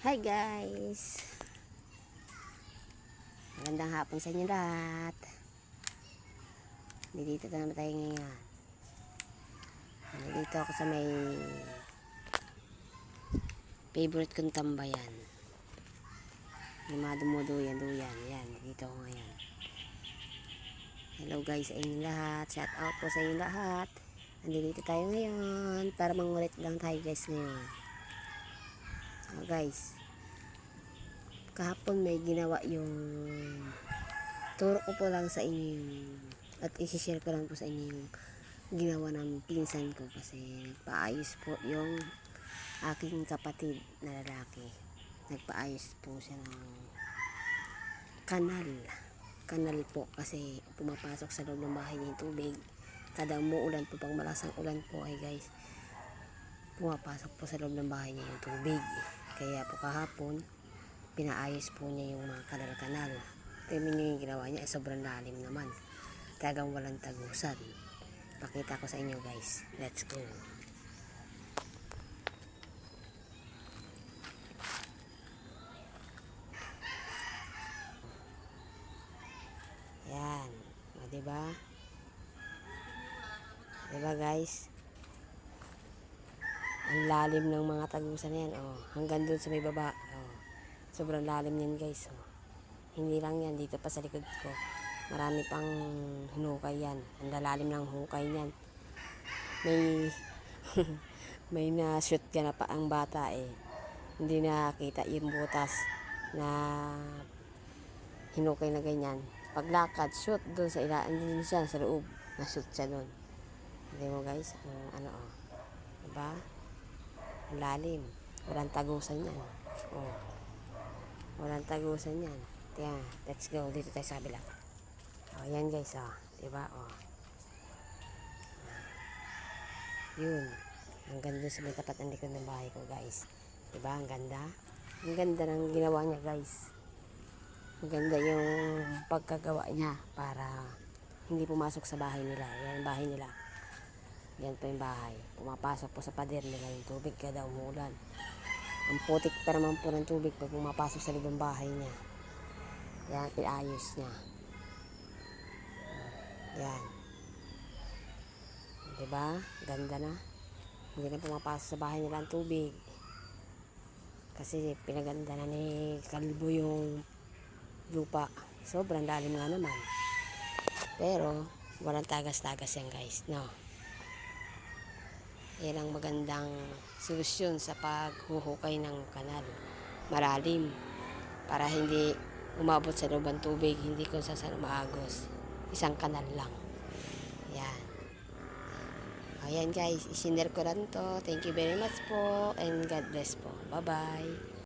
Hi guys! Magandang hapon sa inyo lahat. Dito na naman tayo ngayon. Dito ako sa may favorite kong tambayan. Yung mga dumuduyan-duyan. Yan, dito ako ngayon. Hello guys sa inyo lahat. Shout out po sa inyo lahat. Dito tayo ngayon para mangulit lang tayo guys ngayon. So guys, kahapon may ginawa yung turo ko po lang sa inyo at isi-share ko lang po sa inyo yung ginawa ng pinsan ko kasi nagpaayos po yung aking kapatid na lalaki. Nagpaayos po siya ng kanal po kasi pumapasok sa loob ng bahay niya yung tubig. Kada umuulan po, pag malasang ulan po ay guys, pumapasok po sa loob ng bahay niya yung tubig. Kaya po kahapon pinaayos po niya yung mga kanal-kanal. Tingnan niyo yung ginawa niya, sobrang lalim naman. Talagang walang tagusan. Pakita ko sa inyo guys. Let's go. Yan. O, diba? Diba guys? Ang lalim ng mga tagusan na yan. O, hanggang dun sa may baba. O, sobrang lalim yan guys. O, hindi lang yan. Dito pa sa likod ko. Marami pang hinukay yan. Ang lalalim ng hukay niyan. May may na-shoot ka na pa ang bata eh. Hindi nakita yung butas na hinukay na ganyan. Paglakad, shoot doon sa ilaan din siya sa loob. Na-shoot siya doon. Hindi mo guys, ano oh. Diba? Ang lalim. Walang tagusan yan. Oh. Walang tagusan yan. Tiyan, let's go. Dito tayo sa kabila. Oh, yan guys, oh. Diba? Oh. Yun. Ang ganda sa may tapat ng likod ng bahay ko guys. Diba? Ang ganda. Ang ganda ng ginawa niya guys. Ang ganda yung pagkagawa niya para hindi pumasok sa bahay nila. Yan ang bahay nila. Yan po yung bahay. Pumapasok po sa pader nila yung tubig kada umuulan. Ang putik pa naman po ng tubig pag pumapasok sa libang bahay niya. Yan, pinayos niya. Yan. Diba? Ganda na. Hindi na pumapasok sa bahay nila ang tubig. Kasi pinaganda na ni Kalbo yung lupa. Sobrang lalim nga naman. Pero, walang tagas-tagas yan guys. No? Yan ang magandang solusyon sa paghuhukay ng kanal. Malalim. Para hindi umabot sa loob ng tubig. Hindi kung saan umaagos. Isang kanal lang. Yan. Ayan guys, isinare ko lang to. Thank you very much po and God bless po. Bye-bye.